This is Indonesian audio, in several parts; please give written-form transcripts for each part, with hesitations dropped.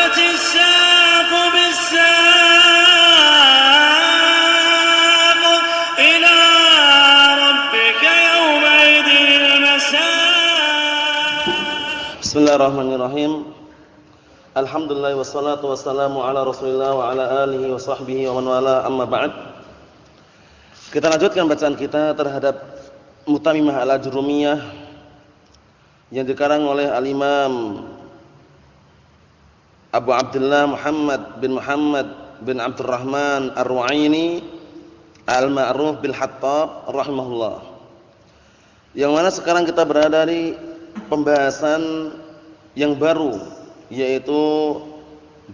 والتفت الساق بالساق إلى ربك يومئذ المساق. Bismillahirrahmanirrahim. Alhamdulillah wassalatu wassalamu ala Rasulillah wa ala alihi wa sahbihi wa man wala, amma ba'd. Kita lanjutkan bacaan kita terhadap Mutamimah al-Ajrumiyah yang dikarang oleh al-Imam Abu Abdullah Muhammad bin Abdurrahman Ar-Ru'aini al-Ma'ruf bil Hattab rahimahullah. Yang mana sekarang kita berada di pembahasan yang baru, yaitu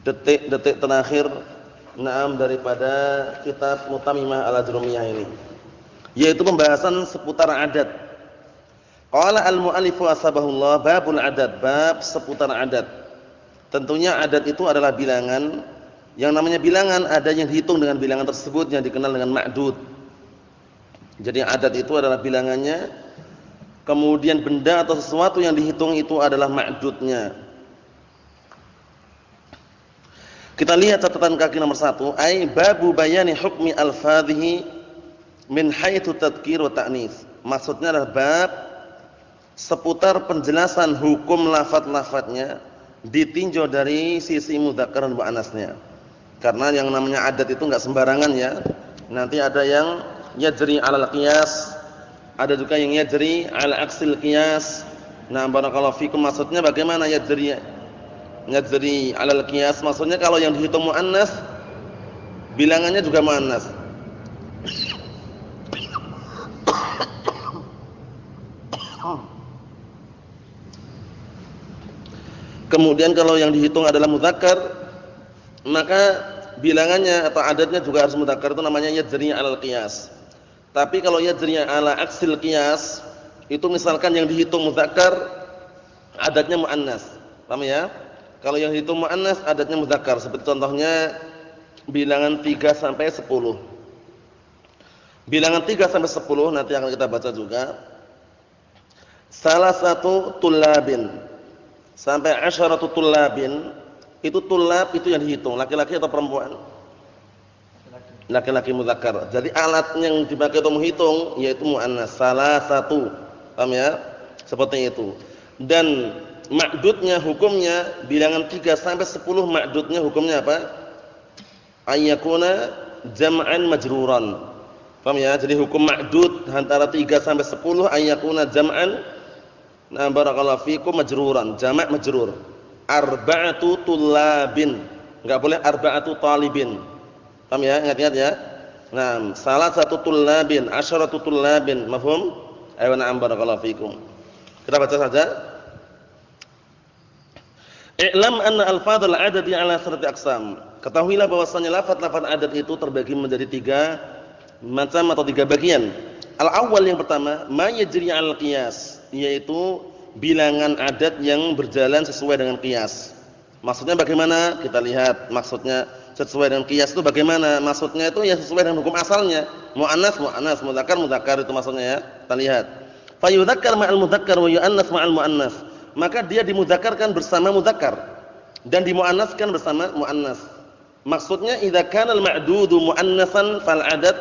detik-detik terakhir daripada kitab Mutamimah al-Ajrumiyah ini, yaitu pembahasan seputar adat. Qala al-mu'allifu asbahullah babul adat, bab seputar adat. Tentunya adat itu adalah bilangan. Yang namanya bilangan ada yang dihitung dengan bilangan tersebut yang dikenal dengan ma'dud. Jadi adat itu adalah bilangannya, kemudian benda atau sesuatu yang dihitung itu adalah ma'dudnya. Kita lihat catatan kaki nomor 1, ai babu bayani hukmi al-fadhihi min haitsu tadhkir wa ta'nis. Maksudnya adalah bab seputar penjelasan hukum lafaz-lafaznya ditinjau dari sisi mudzakkar dan muannasnya. Karena yang namanya adat itu enggak sembarangan ya. Nanti ada yang yajri 'alal qiyas, ada juga yang yajri 'ala aksil qiyas. Nah, barakallahu fikum, maksudnya bagaimana yajri 'alal qiyas? Maksudnya kalau yang dihitung muannas bilangannya juga muannas. Kemudian kalau yang dihitung adalah mudzakkar, maka bilangannya atau adatnya juga harus mudzakkar, itu namanya yajri 'alal qiyas. Tapi kalau yajri 'ala aksil qiyas, itu misalkan yang dihitung mudzakkar, adatnya muannas. Paham ya? Kalau yang dihitung muannas, adatnya mudzakkar. Seperti contohnya bilangan 3 sampai 10. Bilangan 3 sampai 10 nanti akan kita baca juga. Salah satu tullabin sampai 'asharatu tullabin, itu tullab itu yang dihitung, laki-laki atau perempuan? Laki-laki mudzakkar. Jadi alat yang dipakai untuk menghitung yaitu muannas, salah satu. Paham ya? Seperti itu. Dan ma'dudnya hukumnya bilangan 3 sampai 10, ma'dudnya hukumnya apa? Ayyakuna jam'an majruran. Paham ya? Jadi hukum ma'dud antara 3 sampai 10 ayyakuna jam'an, nah barakallahu fikum, majruran, jamak majrur. Arba'atu tullabin, enggak boleh arba'atu talibin. Paham ya? Ingat-ingat ya. Nah, salah satu tullabin, 'asharatu tullabin, mafhum? Ayo na'am barakallahu fikum. Kita baca saja. I'lam anna al-fadhal adadi 'ala thalathati aqsam. Ketahuilah bahwasanya lafaz-lafaz adat itu terbagi menjadi 3 macam atau 3 bagian. Al-awwal, yang pertama, ma yajri 'alal qiyas, yaitu bilangan adat yang berjalan sesuai dengan qiyas. Maksudnya bagaimana? Kita lihat maksudnya sesuai dengan qiyas itu bagaimana? Maksudnya itu ya sesuai dengan hukum asalnya. Muannas muannas, mudzakkar mudzakkar, itu maksudnya ya. Kita lihat. Fa yudzakkar ma'al mudzakkar wa yu'annas ma'al muannas. Maka dia dimudzakarkan bersama mudzakkar dan dimuannaskan bersama muannas. Maksudnya idza kana al-ma'dudu muannasan fal adad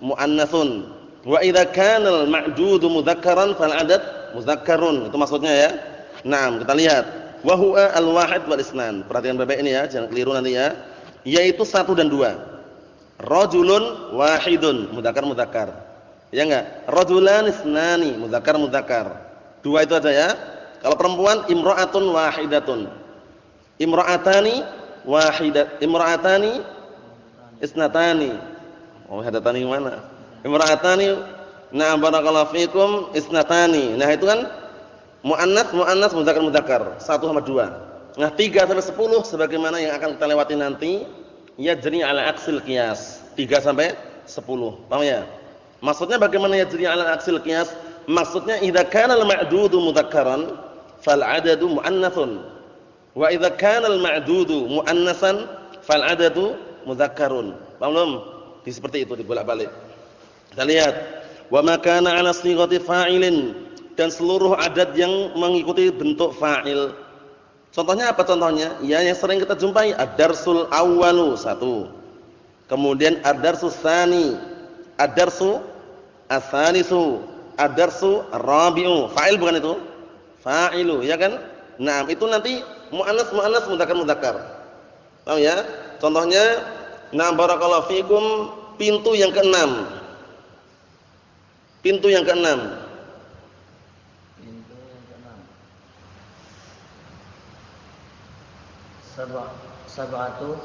muannatsun, wa idza kana al-ma'dudu mudzakkaran fal adad mudzakkarun. Itu maksudnya ya. Naam, kita lihat. Wa huwa al-wahid wal isnan. Perhatikan Bapak ini ya, jangan keliru nanti ya. Yaitu 1 dan 2. Rajulun wahidun, mudzakkar mudzakkar. Ya enggak? Rajulan isnani, mudzakkar mudzakkar. 2 itu aja ya. Kalau perempuan imra'atun wahidatun. Imra'atani wahidat, imra'atani isnatani. Oh, hadatani mana? Imra'atani, nah barakallahu fikum, isnatani. Nah, itu kan muannas muannas, mudzakkar mudzakkar, 1 sama 2. Nah, 3 sampai 10 sebagaimana yang akan kita lewati nanti, yajri 'ala aksil qiyas. 3 sampai 10. Paham ya? Maksudnya bagaimana yajri 'ala aksil qiyas? Maksudnya idza kana al-ma'dudu mudzakkaran fal 'adadu muannatsun, wa idza kana al-ma'dudu muannasan fal 'adadu mudzakkarun. Paham belum? Seperti itu dibolak-balik. Kita lihat, wa ma kana 'ala shighati fa'ilin, dan seluruh adat yang mengikuti bentuk fa'il. Contohnya apa contohnya? Ya yang sering kita jumpai ad-darsul awwalu, satu. Kemudian ad-darsus tsani, ad-darsu ats-tsanisu, ad-darsu ar-rabi'u. Fa'il bukan itu? Fa'ilu, ya kan? Nah, itu nanti muannas muannas mudzakkar mudzakkar. Paham ya? Contohnya, na barakallahu fikum, pintu yang keenam. Pintu yang keenam. Pintu yang keenam. Sab'atu.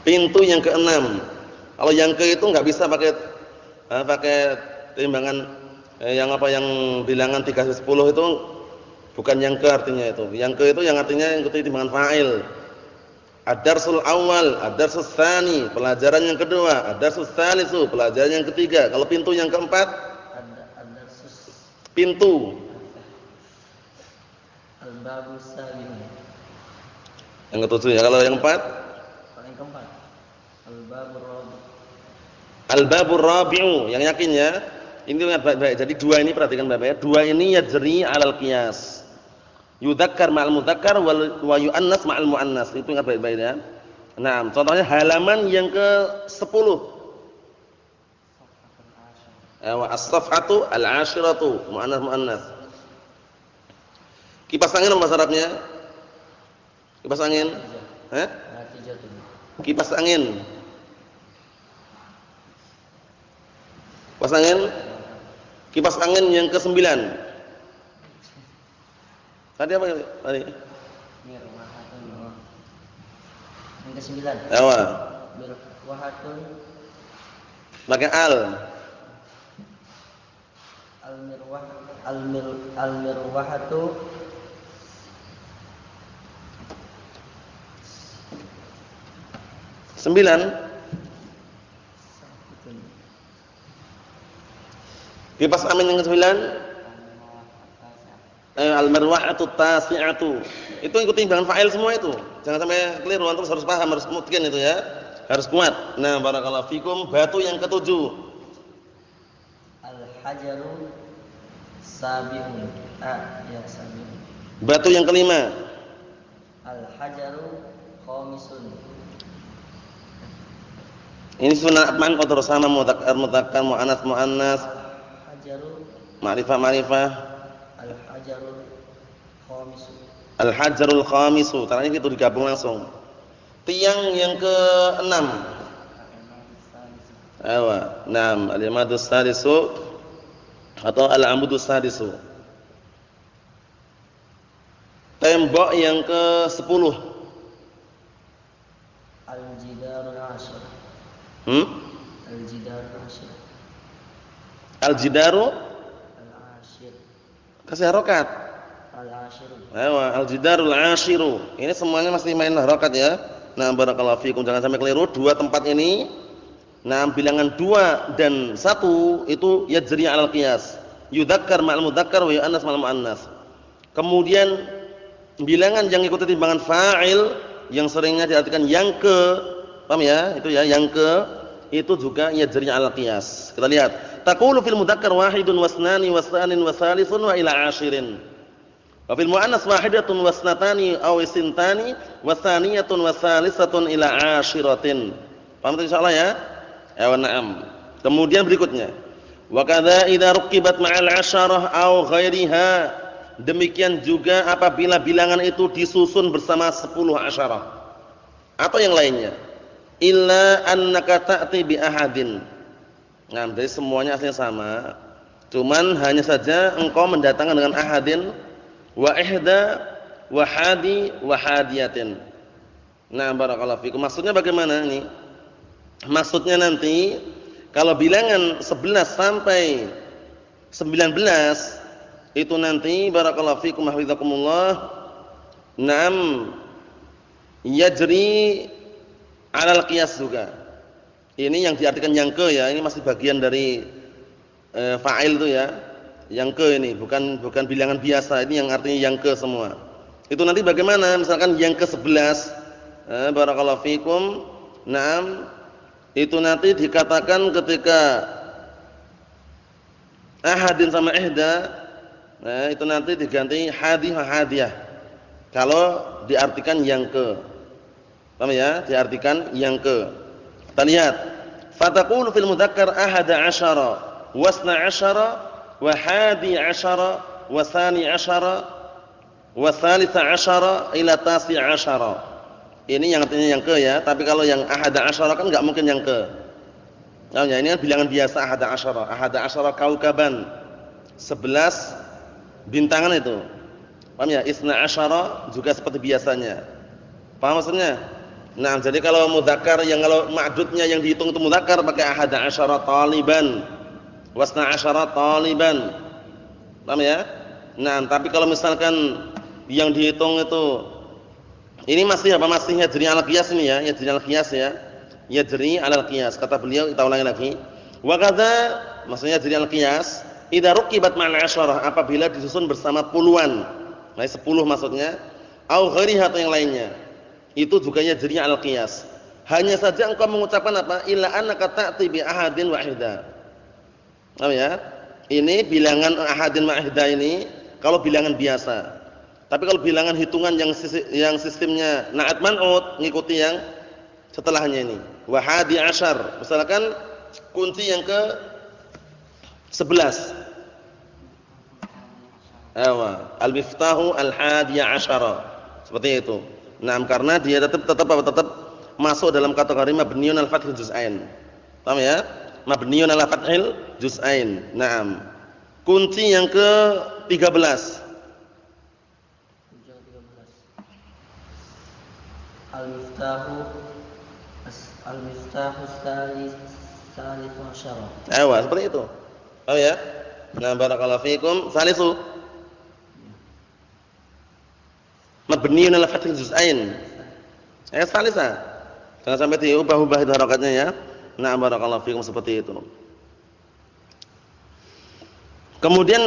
Pintu yang keenam. Kalau yang ke itu enggak bisa pakai timbangan yang bilangan 3/10 itu bukan yang ke artinya itu. Yang ke itu yang artinya yang ketika timbangan fa'il. Ad-darsul awal, ad-darsus tsani, pelajaran yang kedua, ad-darsus tsalisu, pelajaran yang ketiga. Kalau pintu yang keempat, Ad-darsus pintu. al-babus salim. Yang ketujuh ya. Kalau yang keempat, Yang keempat, al-babur rabi'. al-babur rabi'u. Yang yakin ya. Ini ingat baik-baik. Jadi dua ini perhatikan baik-baik. Dua ini yajri 'alal qiyas. Yudzakkar ma'al mudzakkar wa yu'annas ma'al mu'annas. Itu ingat baik-baik ya. Nah, contohnya halaman yang ke-10. As-safhatu al-'ashiratu, mu'annas mu'annas. Kipas angin apa bahasa Arabnya? Kipas angin? Natijatun. Kipas angin. Kipas angin? Kipas angin yang ke-9. Tadi apa tadi? Mirwahatun. Yang ke-9. Awa. Mirwahatun. Pakai al. Al-mirwahatu. Sembilan. Kipas angin yang ke-9. Al-marwahatu tasi'atu. Itu ikuti timbangan fa'il semua itu. Jangan sampai keliru, antum harus paham, harus mutqin itu ya. Harus kuat. Nah, barakallahu fikum. Batu yang ke-7. Al-hajaru sabi'un. Ya sabi'un. Batu yang ke-5. Al-hajaru khamisun. Ini sunat man qadar sama mudzakkar mudzakkar muannas muannas. Al-hajaru Ma'rifah. al-hajarul khamisu. Al-hajarul khamisu. Caranya itu digabung langsung. Tiang yang ke-6. Awa. Naam, al-imadus sadisu atau al-amudus sadisu. Tembok yang ke-10. Al-jidarul ashir. Al-jidarul ashir. Al-jidaru Al-ashir. kasih harokat. Al-ashir. Awa, al-jidarul ashiru. Ini semuanya masih main harokat ya. Nah, barakallahu fikum, jangan sampai keliru. Dua tempat ini, nah bilangan 2 dan 1 itu yajri 'alal qiyas. Yudzakkar ma'al mudzakkar wa yu'annas ma'al mu'annas. Kemudian bilangan yang ikuti timbangan fa'il yang seringnya diartikan yang ke, paham ya? Itu ya, yang ke itu juga yajri 'alal qiyas. Kita lihat. Taqulu fil mudzakkar wahidun wasnani wasanin wasalisun wa ila 'ashirin. Wa fil mu'annas wahidatun wasnatani aw isintani wasaniyatun wasalisatun ila 'ashiratin. Paham itu insyaallah ya? Ya na'am. Kemudian berikutnya. Wa kadza idza ruqibat ma'al 'asharah aw ghairiha. Demikian juga apabila bilangan itu disusun bersama 10 asyarah atau yang lainnya. Illa annaka ta'ti bi ahadin. Nah, jadi semuanya aslinya sama. Cuman hanya saja engkau mendatangkan dengan ahadin wa ihda wa hadi wa hadiyatin. Nah, barakallahu fikum. Maksudnya bagaimana ini? Maksudnya nanti kalau bilangan 11 sampai 19 itu nanti barakallahu fikum hafizakumullah nam yajri 'alal qiyas juga. Ini yang diartikan yang ke ya, ini masih bagian dari fa'il itu ya. Yang ke ini bukan bilangan biasa, ini yang artinya yang ke semua. Itu nanti bagaimana? Misalkan yang ke-11 barakallahu fikum. Naam, itu nanti dikatakan ketika ahadin sama ihda, nah itu nanti diganti hadi wa hadiyah. Kalau diartikan yang ke. Paham ya? Diartikan yang ke. Kita lihat. Fataqulu fil mudzakkar 11 wasna 10 wa hadi 10 wa tsani 10 wa tsalisa 10 ila tasi 10. Ini yang artinya yang ke ya, tapi kalau yang 11 kan enggak mungkin yang ke. Nah, ini kan bilangan biasa 11 kaukaban. 11 bintangan itu. Paham ya? Isna 10 juga seperti biasanya. Paham maksudnya? Nah, jadi kalau mudzakkar yang kalau ma'dudnya yang dihitung itu mudzakkar pakai 11 taliban. Wasna 10 taliban. Paham ya? Nah, tapi kalau misalkan yang dihitung itu ini masih apa? Masih yajri al qiyas ini ya, yajri al qiyas ya. Yajri al qiyas. Kata beliau, kita ulangi lagi. Wa kadza maksudnya yajri al qiyas idza ruqibat ma'al 'asharah apabila disusun bersama puluhan. Nah, 10 maksudnya au ghairiha atau yang lainnya. Itu juga yajri al qiyas. Hanya saja engkau mengucapkan apa? Illa annaka ta'ti bi ahadin wahida. Paham ya? Ini bilangan ahadin wahida ini kalau bilangan biasa. Tapi kalau bilangan hitungan yang sistemnya na'at man'ut ngikuti yang setelahnya ini. Wa hadi 'ashar. Misalkan kunci yang ke 11. Al-miftahu al-hadi 'ashara. Seperti itu. Nah, karena dia tetap masuk dalam kategori mabniun al-fathil juz'ain. Paham ya? Mabniun al-fathil juz'ain. Naam. Kunci yang ke-13. Al-miftahu tsalits asyara. Seperti itu. Paham ya? Nah, barakallahu fikum. Salisu mabniun ala fathil juz'ain. Salisa. Jangan sampai diubah-ubah itu harakatnya ya. Nah, barakallahu fikum seperti itu. Kemudian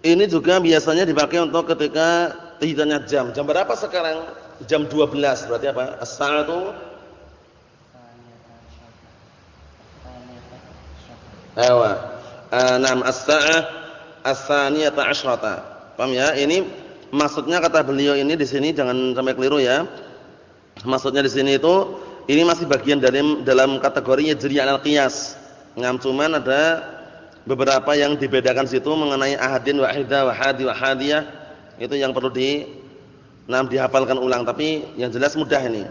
ini juga biasanya dipakai untuk ketika hitanya jam. Jam berapa sekarang? Jam 12. Berarti apa? As-sa'atu Naam as-sa'ah as-saniyata asyrata. Paham ya? Ini maksudnya kata beliau ini di sini jangan sampai keliru ya. Maksudnya di sini itu ini masih bagian dalam kategori yajri al qiyas. Ngam cuman ada beberapa yang dibedakan situ mengenai ahadin wahidah wa hadi wa hadiyah. Itu yang perlu dihafalkan ulang, tapi yang jelas mudah ini.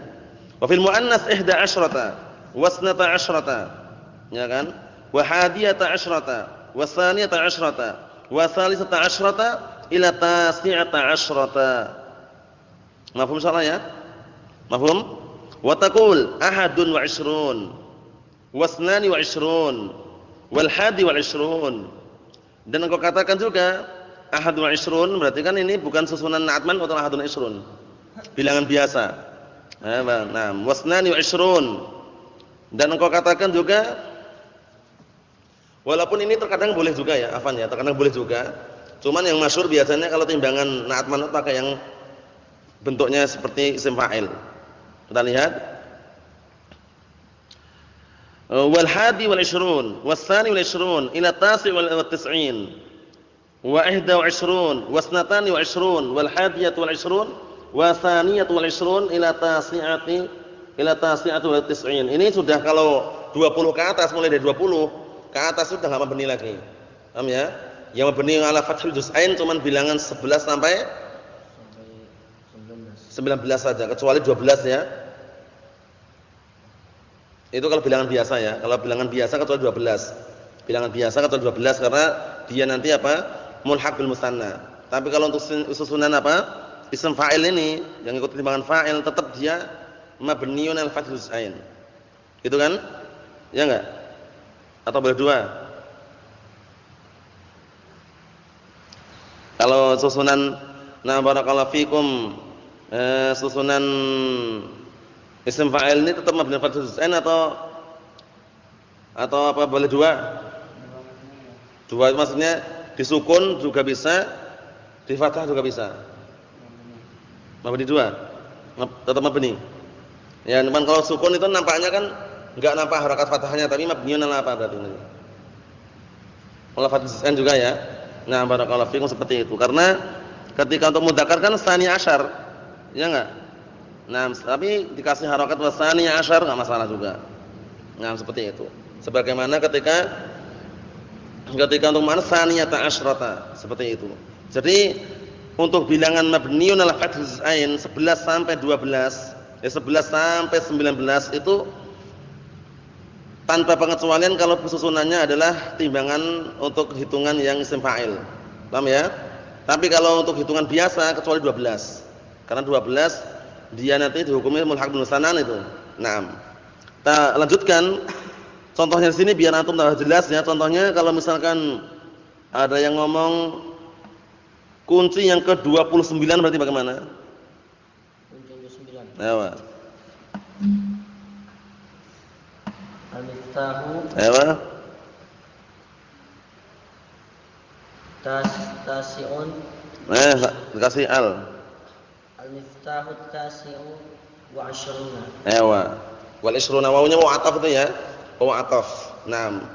Wa fil muannas 11 wasnata asyrata. Ya kan? Wa hadiyata asyrata wa tsaniyata asyrata wa tsalisata asyrata ila tasi'ata asyrata. Mafhum salah ya? Mafhum? Wa taqul ahadun wa 'ishrun wasnani wa 'ishrun wal hadi wal 'ishrun. Dan engkau katakan juga ahadun wa 'ishrun berarti kan ini bukan susunan na'atman atau ahadun wa 'ishrun. Bilangan biasa. Nah, wasnani wa 'ishrun. Dan engkau katakan juga walaupun ini terkadang boleh juga ya, afan ya, terkadang boleh juga. Cuman yang masyhur biasanya kalau timbangan na'at man'ut pakai yang bentuknya seperti isim fa'il. Kita lihat. Wal hadi wal 'ishrun, was tsani wal 'ishrun, ila tasi' wal 90. Wa 21, wasnatani wa 'ishrun, wal hadiyatu wal 'ishrun, wa tsaniyatu wal 'ishrun ila tasi'ati wal 90. Ini sudah kalau 20 ke atas, mulai dari 20 ke atas sudah enggak mabni lagi. Paham ya? Yang mabni ala fathil juz'ain cuman bilangan 11 sampai 19 saja, kecuali 12 ya. Itu kalau bilangan biasa ya. Kalau bilangan biasa kecuali 12. Bilangan biasa kecuali 12 karena dia nanti apa? Mulhaq bil musanna. Tapi kalau untuk susunan apa? Isim fa'il ini yang ikut timbangan fa'il tetap dia mabniun al fathil juz'ain. Gitu kan? Ya enggak? Atau boleh dua? Kalau susunan barakallahu fikum susunan isim fa'il ini tetap mabni fathul juz'ain atau apa boleh dua? Dua itu maksudnya disukun juga bisa, di fathah juga bisa. Mabni dua. Tetap mabni. Ya, cuman kalau sukun itu nampaknya kan enggak nampak harakat fathahnya, tapi mabniun ala apa berarti ini? Ala fathul juz'ain juga ya. Nah, barakallahu fikum seperti itu. Karena Ketika untuk mudzakkar kan tsani asyar. Ya enggak? Nah, tapi dikasih harakat tsani asyar enggak masalah juga. Nah, seperti itu. Sebagaimana ketika untuk mana tsaniyata asyrata, seperti itu. Jadi untuk bilangan mabniun ala fathil ain 11 sampai 12, 11 sampai 19 itu tanpa pengecualian kalau susunannya adalah timbangan untuk hitungan yang isim fa'il. Paham ya? Tapi kalau untuk hitungan biasa kecuali 12. Karena 12 dia nanti dihukumi mulhaq bil musannan itu. Naam. Kita lanjutkan contohnya di sini biar antum tambah jelas ya. Contohnya kalau misalkan ada yang ngomong kunci yang ke-29 berarti bagaimana? Kunci 29. Ayo. Al-miftahu Ayo. tasi'un. Dikasih al. Al-miftahu tasi'u wa asyruna. Ayo. Wal isruna wawunya waw ataf itu ya. Waw ataf. Naam.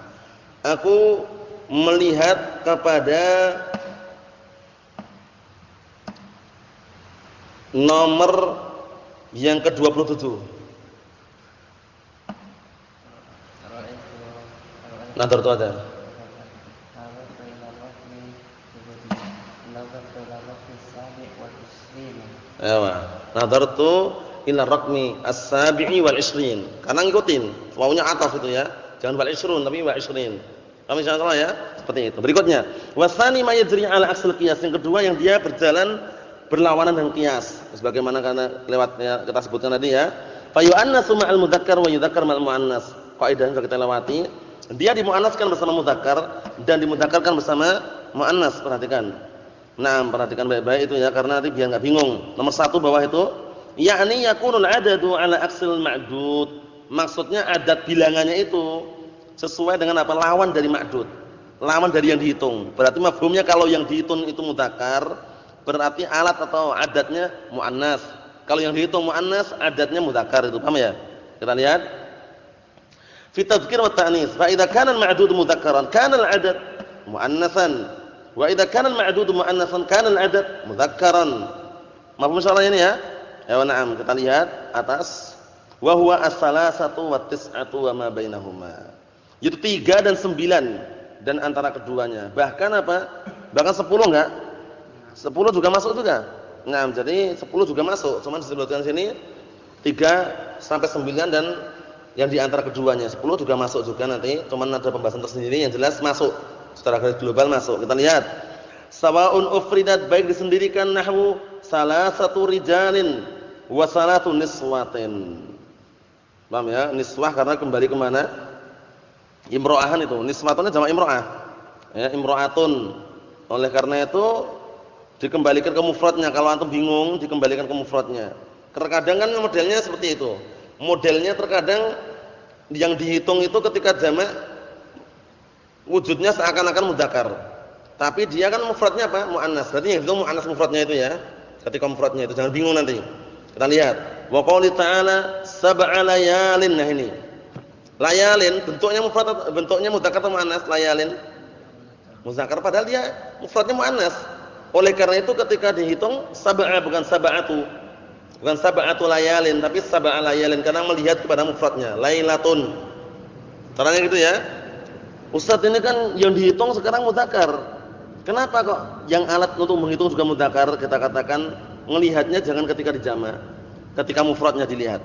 Aku melihat kepada nomor yang ke-27. Nadar itu ada. Ayo. Nadartu ila raqmi as-sabi'i wal 20. Karena ngikutin wawunya ataf itu ya. Jangan wal 20 tapi wal 20. Kami insyaallah ya. Seperti itu. Berikutnya, wasani ma yajri ala aksil qiyas. Yang kedua yang dia berjalan berlawanan dengan qiyas. Sebagaimana karena lewatnya kita sebutkan tadi ya. Fa yu'annasu ma'al mudzakkar wa yudzakkar ma'al muannas. Kaidah yang kita lewati. Dia dimuannaskan bersama mudzakkar dan dimudzakarkan bersama muannas. Perhatikan. Nah, perhatikan baik-baik itu ya karena nanti biar enggak bingung. Nomor 1 bawah itu, yakni yakunul adadu ala aksil ma'dud. Maksudnya adat bilangannya itu sesuai dengan apa? Lawan dari ma'dud. Lawan dari yang dihitung. Berarti mafhumnya kalau yang dihitung itu mudzakkar, berarti alat atau adatnya muannas. Kalau yang dihitung muannas, adatnya mudzakkar itu. Paham ya? Kita lihat. Fi tadhkir wa ta'nis. Fa idza kana al-ma'dud mudzakkaran, kana al-adad muannasan. Wa idza kana al-ma'dud muannasan, kana al-adad mudzakkaran. Mafhum soalnya ini ya? Ya na'am, kita lihat atas. Wa huwa as-salasatu wa tis'atu wa ma bainahuma. Itu 3 dan 9 dan antara keduanya. Bahkan apa? Bahkan 10 enggak? 10 juga masuk juga. Nah, jadi 10 juga masuk. Cuman disebutkan sini 3 sampai 9 dan yang di antara keduanya. 10 juga masuk juga nanti. Cuman ada pembahasan tersendiri yang jelas masuk. Secara garis global masuk. Kita lihat. Sawa'un ufridat, baik disendirikan nahwu salasatu rijalin wa salatu niswatin. Paham ya? Niswah karena kembali ke mana? Imro'ahan itu. Niswatun jamak imro'ah. Ya, imro'atun. Oleh karena itu dikembalikan ke mufradnya. Kalau antum bingung, dikembalikan ke mufradnya. Terkadang kan modelnya seperti itu. Modelnya terkadang yang dihitung itu ketika jamak wujudnya seakan-akan mudzakkar. Tapi dia kan mufradnya apa? Muannas. Berarti yang dihitung muannas mufradnya itu ya. Ketika mufradnya itu jangan bingung nanti. Kita lihat. Wa qouli ta'ala sab'a layalin. Nah ini. Layalin bentuknya mufrad, bentuknya mudzakkar atau muannas? Layalin mudzakkar padahal dia mufradnya muannas. Oleh karena itu ketika dihitung sab'a bukan sab'atu. Bukan sab'atu layalin tapi sab'a layalin karena melihat kepada mufradnya. Lailatun. Caranya gitu ya. Ustaz ini kan yang dihitung sekarang mudzakkar. Kenapa kok yang alat untuk menghitung juga mudzakkar? Kita katakan melihatnya jangan ketika dijamak. Ketika mufradnya dilihat.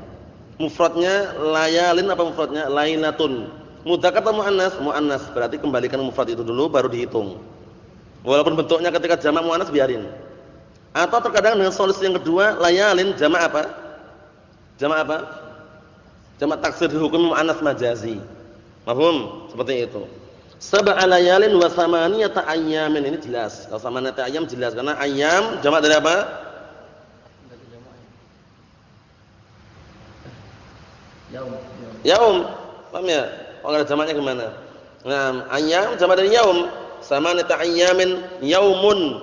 Mufradnya layalin apa mufradnya? Lailatun. Mudzakkar atau muannas? Muannas. Berarti kembalikan mufrad itu dulu baru dihitung. Walaupun bentuknya ketika jamak muannas biarin. Atau terkadang dengan solusi yang kedua, layalin jamak apa? Jamak apa? Jamak taksir dihukum muannas majazi. Paham? Seperti itu. Sab'a layalin wa samaniyata ayyamin, ini jelas. Kalau samaniyata ayyam jelas karena ayyam jamak dari apa? Yaum. Paham ya? Kalau ada jamaknya gimana? Nah, ayyam jamak dari yaum. Samaniyata ayyamin yaumun.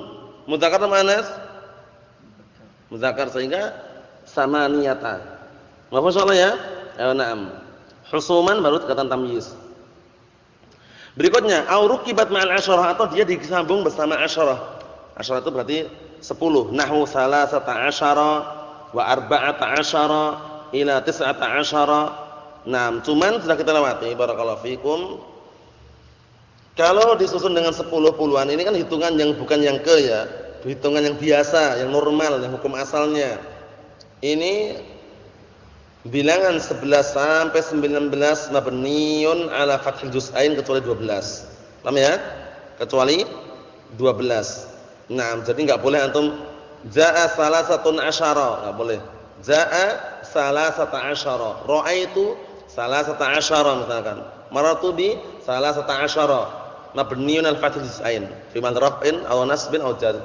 Mudzakkar atau muannas? Mudzakkar sehingga samaniyata. Mafhum soalnya ya? Ya, na'am. Husuman baru kata tamyiz. Berikutnya, au rukibat ma'al asyarah atau dia disambung bersama asyarah. Asyarah itu berarti 10. Nahwu salasata asyara wa arba'ata asyara ila tis'ata asyara. Nah, cuman sudah kita lewati barakallahu fikum. Kalau disusun dengan 10 puluhan ini kan hitungan yang bukan yang ke ya, hitungan yang biasa, yang normal, yang hukum asalnya. Ini bilangan 11 sampai 19 mabniun ala fathil juz'ain kecuali 12. Paham ya? Kecuali 12. Nah, jadi enggak boleh antum jaa salasatun asyara, enggak boleh. Jaa salasata asyara, ra'aitu salasata asyara misalkan. Marartu bi salasata asyara. Mabniun al fathil juz'ain fi man raf'in aw nasbin aw jar.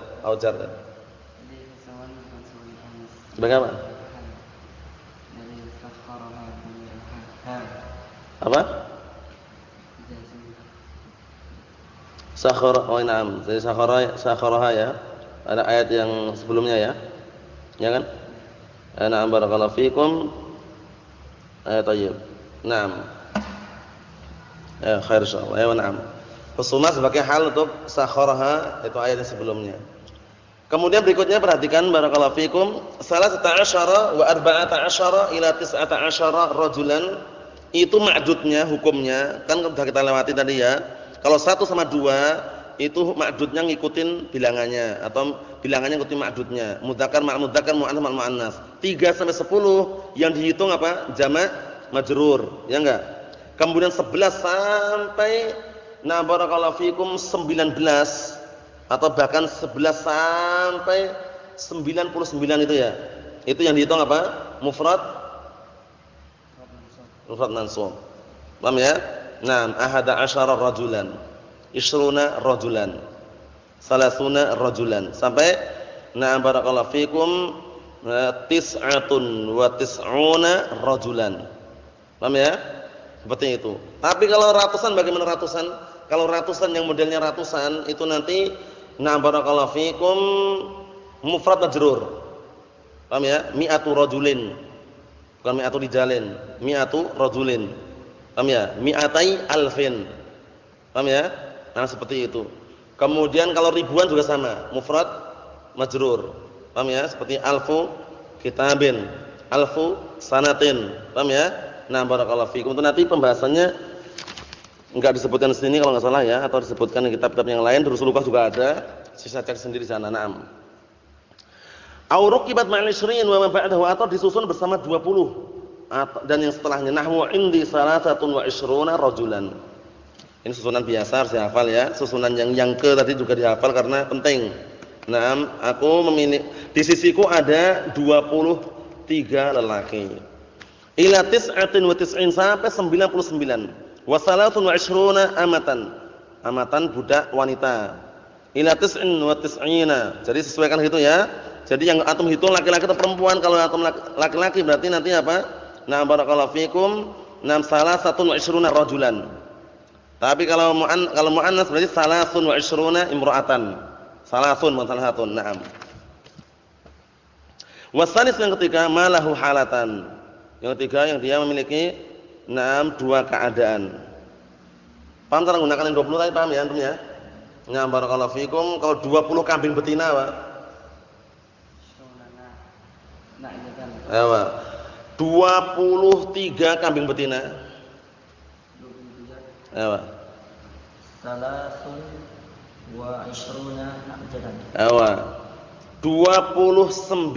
Sebagai apa? Apa? Sakhara, oh na'am. Jadi sakharaha ya. Ada ayat yang sebelumnya ya. Ya kan? Na'am barakallahu fikum. Ayat tayyib. Na'am. Ya khair insyaallah. Ya na'am. Husuma sebagai hal untuk sakharaha itu ayat yang sebelumnya. Kemudian berikutnya perhatikan barakallahu fikum. Salasata asyara wa arba'ata asyara ila tis'ata asyara rajulan. Itu ma'dudnya hukumnya kan sudah kita lewati tadi ya. Kalau 1 sama 2 itu ma'dudnya ngikutin bilangannya atau bilangannya ngikutin ma'dudnya. Mudzakkar ma' mudzakkar, mu'annas ma' mu'annas. 3 sampai 10 yang dihitung apa? Jamak majrur, ya enggak? Kemudian 11 sampai na barakallahu fikum 19 atau bahkan 11 sampai 99 itu ya. Itu yang dihitung apa? Mufrad mansub. Paham ya? Naam, ahada asyara rajulan, isruna rajulan, salasuna rajulan sampai na'am barakallahu fikum tis'atun wa tis'una rajulan. Paham ya? Seperti itu. Tapi kalau ratusan bagaimana ratusan? Kalau ratusan yang modelnya ratusan itu nanti na'am barakallahu fikum mufrad majrur. Paham ya? Mi'atu rajulin. Bukan mi'atu rijalin, mi'atu rajulin. Paham ya? Mi'atai alfin. Paham ya? Nah, seperti itu. Kemudian kalau ribuan juga sama, mufrad majrur. Paham ya? Seperti alfu kitabin, alfu sanatin. Paham ya? Nah, barakallahu fikum. Itu nanti pembahasannya enggak disebutkan di sini kalau enggak salah ya, atau disebutkan di kitab-kitab yang lain. Durusul Lughah juga ada. Sisa cek sendiri sana. Naam. Au ruqibat ma'al 20 wa ma ba'dahu atau disusun bersama 20 dan yang setelahnya nahwu indi salasatun wa 20 rajulan. Ini susunan biasa harus dihafal ya. Susunan yang ke tadi juga dihafal karena penting. Naam, aku memilih di sisiku ada 23 lelaki. Ila tis'atin wa tis'in sampai 99. Wa salatun wa 20 amatan. Amatan budak wanita. Ila tis'in wa tis'ina. Jadi sesuaikan gitu ya. Jadi yang antum hitung laki-laki atau perempuan. Kalau antum laki-laki berarti nanti apa? Nah barakallahu fikum. Nam salasatun wa 20 rajulan. Tapi kalau muannas berarti salasun wa 20 imra'atan. Salasun wa salasatun. Naam. Wasalis yang ketiga malahu halatan. Yang ketiga yang dia memiliki dua keadaan. Paham cara menggunakan yang 20 tadi paham ya antum ya? Nah barakallahu fikum. Kalau 20 kambing betina apa? Apa? 23 kambing betina. 23. Apa? Salasun wa 20 na'jatan. Apa? 29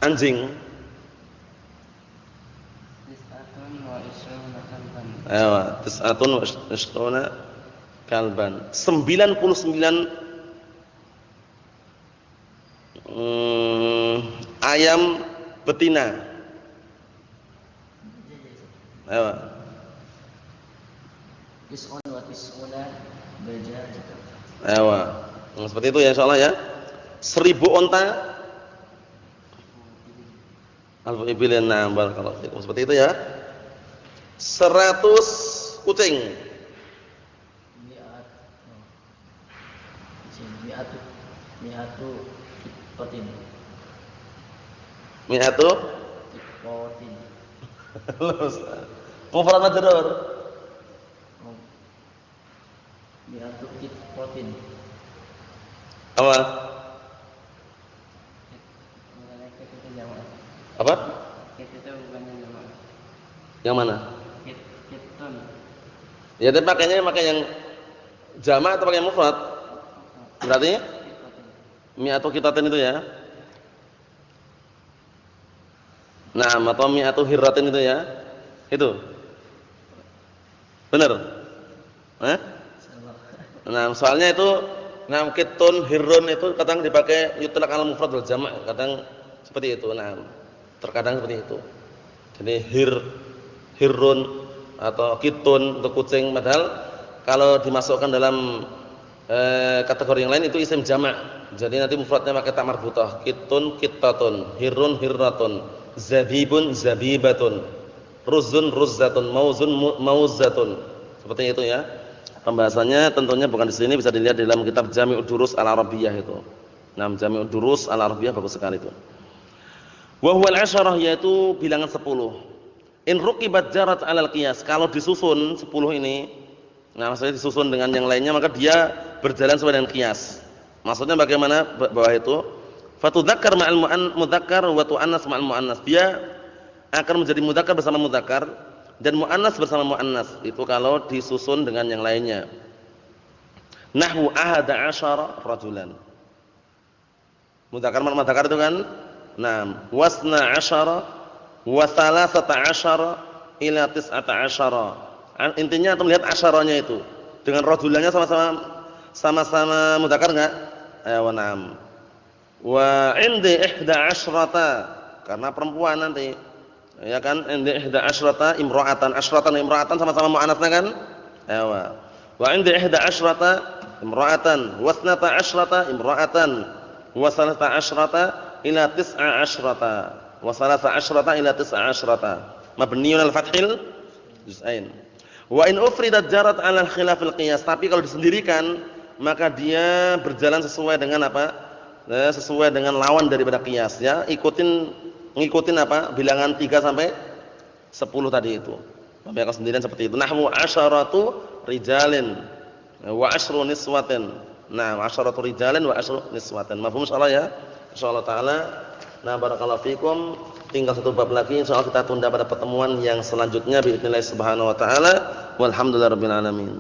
anjing. Tis'atun wa 20 kalban. Apa? Tis'atun wa 20 kalban. 99 ayam betina. Apa? Tis'un wa 20 bajajah. Apa? Seperti itu ya insyaallah ya. 1000 unta. Alfu ibilin na'am barakallahu fikum. Seperti itu ya. 100 kucing. Mi'atu potin. Mufrad majrur. Mi'atu Protein. Apa? Kit itu jamaah. Apa? Kit itu bukannya jamaah. Yang mana? Kitun. Ya, tapi pakainya pakai yang jamak atau pakai yang mufrad? Berarti mi'atu qitatin itu ya. Nah, atau mi'atu hirratin itu ya. Itu. Benar? Nah, soalnya itu kitun, hirrun itu kadang dipakai yutlaq al mufrad wal jamak, kadang seperti itu. Nah, terkadang seperti itu. Jadi hirrun atau kitun untuk kucing, padahal kalau dimasukkan dalam kategori yang lain itu isim jamak. Jadi nanti mufradnya pakai ta marbutah. Kitun kittatun, hirrun hirratun, zabibun zabibatun, ruzun ruzzatun, mauzun mauzatun. Seperti itu ya. Pembahasannya tentunya bukan di sini, bisa dilihat di dalam kitab Jami'ud Durus Al-Arabiyyah itu. Nah, Jami'ud Durus Al-Arabiyyah bagus sekali itu. Wa huwal asyarah, yaitu bilangan 10. In ruqibat jarat 'alal qiyas. Kalau disusun 10 ini, nah maksudnya disusun dengan yang lainnya, maka dia berjalan sesuai dengan qiyas. Maksudnya bagaimana bawah itu? Fatudzakkar ma'al mudzakkar wa tu'annas ma'al muannas. Dia akan menjadi mudzakkar bersama mudzakkar dan muannas bersama muannas. Itu kalau disusun dengan yang lainnya. Nahwu ahada asyara rajulan. Mudzakkar mudzakkar itu kan? Naam, wasna asyara wa thalathata asyara ila tis'ata asyara. Intinya antum lihat asyaranya itu. Dengan rajulannya sama-sama mudzakkar enggak? Wa na'am. Wa indi ihda asyrata, karena perempuan nanti. Ya kan? Indi ihda asyrata imra'atan. Asyratan imra'atan sama-sama muannasnya kan? Ya. Wa indi ihda asyrata imra'atan, wasnata asyrata imra'atan, wa salasa asyrata ila tis'a asyrata, wa salasa asyrata ila tis'a asyrata. Mabniun al-fathil juz'ain. Wa in ufridat jarat 'ala khilafil qiyas. Tapi kalau disendirikan, maka dia berjalan sesuai dengan apa? Sesuai dengan lawan daripada qiyas ya. Ngikutin apa? Bilangan 3 sampai 10 tadi itu. Tapi kalau sendirian seperti itu. Nahwu asyaratu rijalin wa asyru niswatin. Nah, asyaratu rijalin wa asyru niswatin. Mafhum insyaallah ya? Insyaallah taala. Nah, barakallahu fikum. Tinggal satu bab lagi, insyaallah kita tunda pada pertemuan yang selanjutnya biidznillah subhanahu wa taala. Walhamdulillahirabbil alamin.